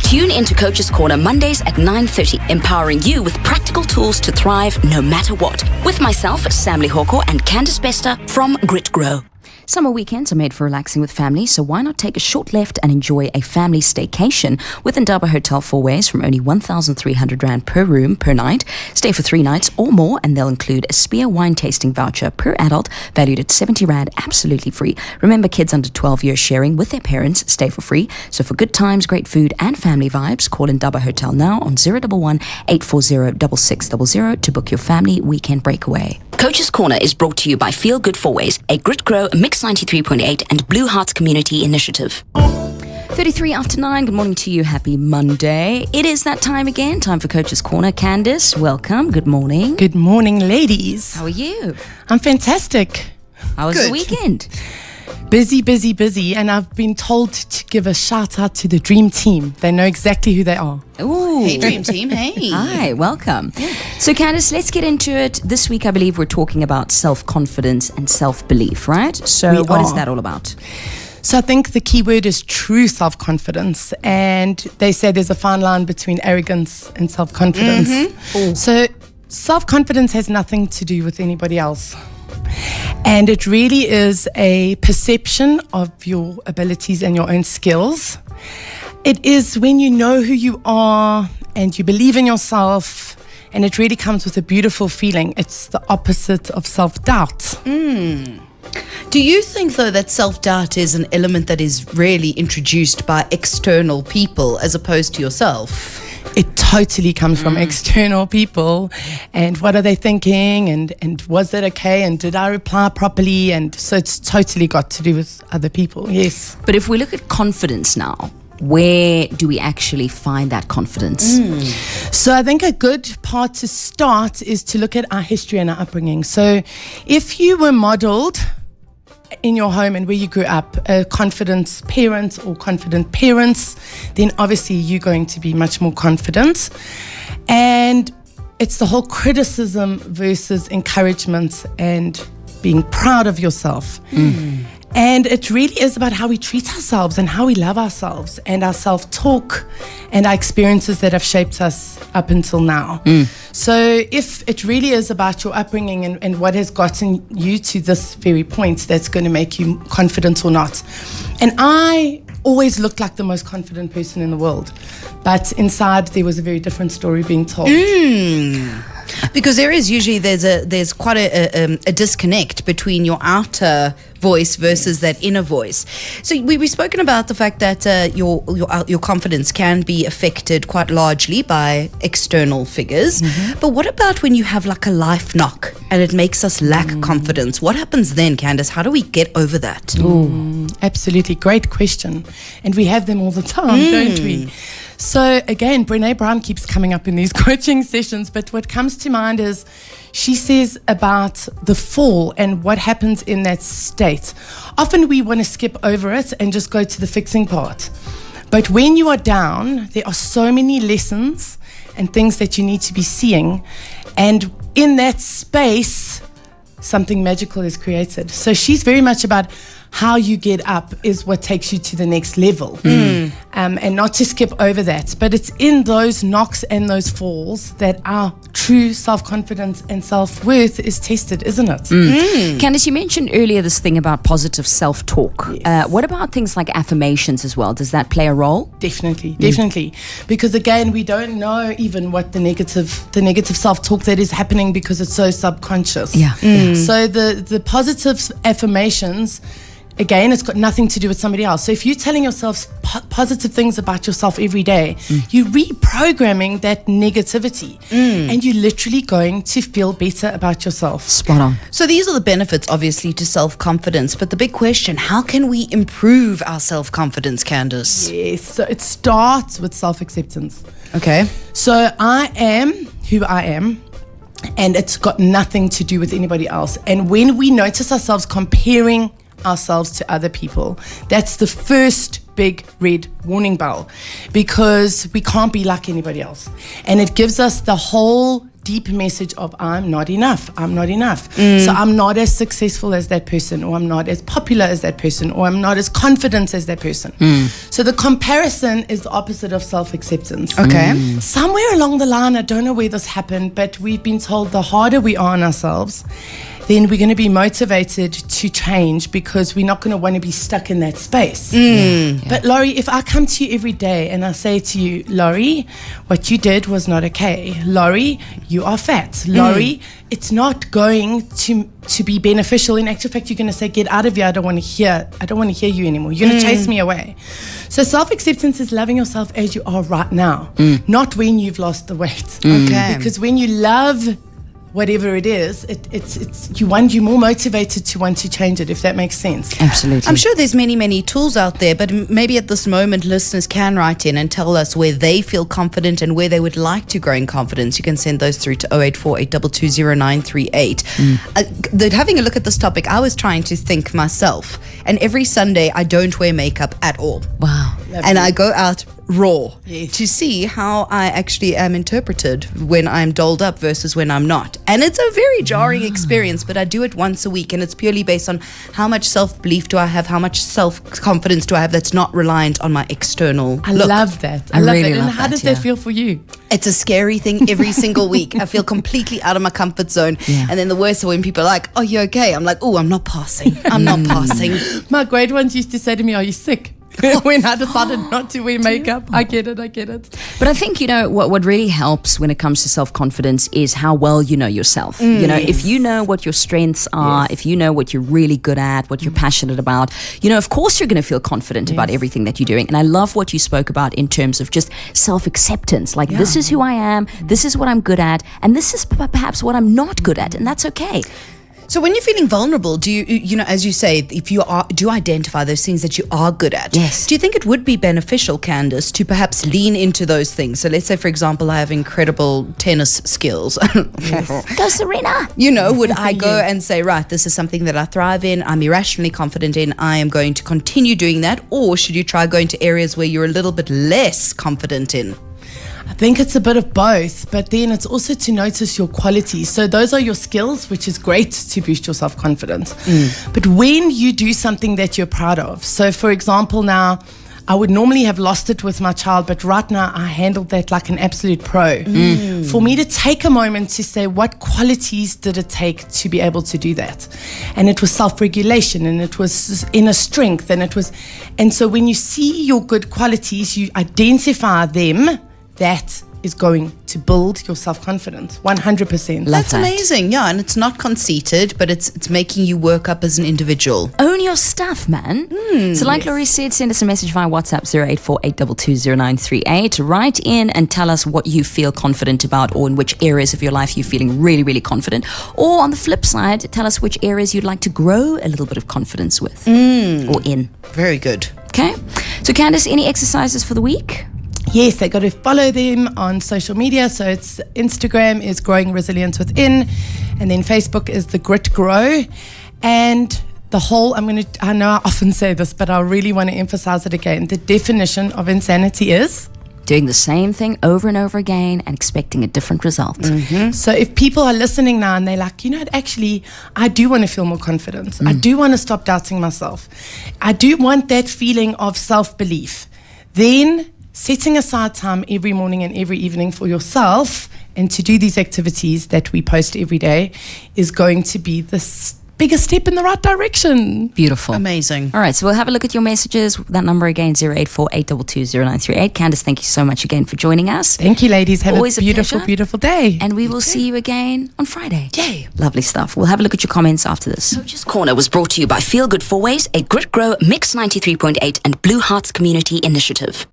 Tune into Coach's Corner Mondays at 9:30, empowering you with practical tools to thrive no matter what. With myself, Sam Lehoko, and Candace Bester from Grit Grow. Summer weekends are made for relaxing with family, so why not take a short left and enjoy a family staycation with Indaba Hotel 4 Ways from only 1,300 Rand per room per night. Stay for 3 nights or more, and they'll include a Spear wine tasting voucher per adult, valued at 70 Rand, absolutely free. Remember, kids under 12 years sharing with their parents stay for free. So for good times, great food, and family vibes, call Indaba Hotel now on 011 840 6600 to book your family weekend breakaway. Coach's Corner is brought to you by Feel Good 4 Ways, a Grit Grow Mix 93.8 and Blue Hearts Community Initiative. 33 after 9, good morning to you, happy Monday. It is that time again, time for Coach's Corner. Candace, welcome, good morning. Good morning, ladies. How are you? I'm fantastic. How was the weekend? Busy, and I've been told to give a shout out to the Dream Team. They know exactly who they are. Ooh. Hey, Dream Team, hey. Hi, welcome. So, Candace, let's get into it. This week, I believe we're talking about self-confidence and self-belief, right? So, what is that all about? So I think the key word is true self-confidence, and they say there's a fine line between arrogance and self-confidence. Mm-hmm. So self-confidence has nothing to do with anybody else. And it really is a perception of your abilities and your own skills. It is when you know who you are and you believe in yourself, and it really comes with a beautiful feeling. It's the opposite of self-doubt. Do you think, though, that self-doubt is an element that is really introduced by external people as opposed to yourself? It totally comes from external people, and what are they thinking, and was that okay, and did I reply properly, and so it's totally got to do with other people, yes. But if we look at confidence now, where do we actually find that confidence? So I think a good part to start is to look at our history and our upbringing. So if you were modeled in your home and where you grew up, a confident parent or confident parents, then obviously you're going to be much more confident. And it's the whole criticism versus encouragement and being proud of yourself. And it really is about how we treat ourselves and how we love ourselves and our self-talk and our experiences that have shaped us up until now. So if it really is about your upbringing and what has gotten you to this very point that's going to make you confident or not. And I always looked like the most confident person in the world, but inside there was a very different story being told. Because there is usually there's quite a disconnect between your outer voice versus that inner voice. So we've spoken about the fact that your confidence can be affected quite largely by external figures. But what about when you have like a life knock and it makes us lack confidence? What happens then, Candace? How do we get over that? Absolutely, great question. And we have them all the time, don't we? So again, Brené Brown keeps coming up in these coaching sessions, but what comes to mind is she says about the fall and what happens in that state. Often we want to skip over it and just go to the fixing part. But when you are down, there are so many lessons and things that you need to be seeing. And in that space, something magical is created. So she's very much about how you get up is what takes you to the next level, and not to skip over that. But it's in those knocks and those falls that our true self-confidence and self-worth is tested, isn't it? Candace, you mentioned earlier this thing about positive self-talk. Yes. What about things like affirmations as well? Does that play a role? Definitely. Because again, we don't know even what the negative self-talk that is happening because it's so subconscious. So the positive affirmations, again, it's got nothing to do with somebody else. So if you're telling yourself positive things about yourself every day, you're reprogramming that negativity, and you're literally going to feel better about yourself. Spot on. So these are the benefits, obviously, to self-confidence. But the big question, how can we improve our self-confidence, Candace? Yes, so it starts with self-acceptance. Okay. So I am who I am, and it's got nothing to do with anybody else. And when we notice ourselves comparing ourselves to other people, that's the first big red warning bell, because we can't be like anybody else, and it gives us the whole deep message of I'm not enough. So I'm not as successful as that person, or I'm not as popular as that person, or I'm not as confident as that person. So the comparison is the opposite of self-acceptance. Okay. Somewhere along the line, I don't know where this happened, but we've been told the harder we are on ourselves, then we're going to be motivated to change, because we're not going to want to be stuck in that space. But Laurie, if I come to you every day and I say to you, Laurie, what you did was not okay. Laurie, you are fat. Laurie, it's not going to be beneficial. In actual fact, you're going to say, get out of here. I don't want to hear you anymore. You're going to chase me away. So self-acceptance is loving yourself as you are right now, not when you've lost the weight. Okay. Because when you love whatever it is, you're more motivated to want to change it, if that makes sense. Absolutely. I'm sure there's many tools out there, but maybe at this moment listeners can write in and tell us where they feel confident and where they would like to grow in confidence. You can send those through to 084 822 0938. Having a look at this topic, I was trying to think myself, and every Sunday I don't wear makeup at all. Wow. And I go out raw Yes. to see how I actually am interpreted when I'm dolled up versus when I'm not. And it's a very jarring experience, but I do it once a week, and it's purely based on how much self-belief do I have, how much self-confidence do I have that's not reliant on my external I look. love that. I really that. And love how that, does that yeah. feel for you? It's a scary thing every single week. I feel completely out of my comfort zone. Yeah. And then the worst is when people are like, oh, you okay? I'm like, oh, I'm not passing. I'm not passing. My grade ones used to say to me, are you sick? When I decided not to wear makeup. I get it. But I think, what really helps when it comes to self-confidence is how well you know yourself. If you know what your strengths are, if you know what you're really good at, what you're passionate about, of course you're going to feel confident about everything that you're doing. And I love what you spoke about in terms of just self-acceptance. Like, this is who I am, this is what I'm good at, and this is perhaps what I'm not good at, and that's okay. So when you're feeling vulnerable, do you, as you say, if you do identify those things that you are good at? Yes. Do you think it would be beneficial, Candace, to perhaps lean into those things? So let's say, for example, I have incredible tennis skills. Go Serena! Would I go and say, right, this is something that I thrive in, I'm irrationally confident in, I am going to continue doing that? Or should you try going to areas where you're a little bit less confident in? I think it's a bit of both, but then it's also to notice your qualities. So those are your skills, which is great to boost your self-confidence. But when you do something that you're proud of, so for example now, I would normally have lost it with my child, but right now I handled that like an absolute pro. For me to take a moment to say, what qualities did it take to be able to do that? And it was self-regulation, and it was inner strength, and so when you see your good qualities, you identify them. That is going to build your self-confidence 100%. That's amazing. Yeah, and it's not conceited, but it's making you work up as an individual. Own your stuff, man. So like Laurie said, send us a message via WhatsApp 084 822 0938. Write in and tell us what you feel confident about, or in which areas of your life you're feeling really, really confident. Or on the flip side, tell us which areas you'd like to grow a little bit of confidence with or in. Very good. Okay. So Candace, any exercises for the week? Yes, they got to follow them on social media. So it's Instagram is Growing Resilience Within, and then Facebook is The Grit Grow. And the whole, I know I often say this, but I really want to emphasize it again. The definition of insanity is doing the same thing over and over again and expecting a different result. So if people are listening now and they're like, actually, I do want to feel more confident. I do want to stop doubting myself. I do want that feeling of self-belief. Then setting aside time every morning and every evening for yourself and to do these activities that we post every day is going to be the biggest step in the right direction. Beautiful. Amazing. All right, so we'll have a look at your messages. That number again, 084 822 0938. Candace, thank you so much again for joining us. Thank you, ladies. Have Always a beautiful, pleasure. beautiful day. And we will see you again on Friday. Yay. Lovely stuff. We'll have a look at your comments after this. Coach's Corner was brought to you by Feel Good 4Ways, a Grit Grow Mix 93.8 and Blue Hearts Community Initiative.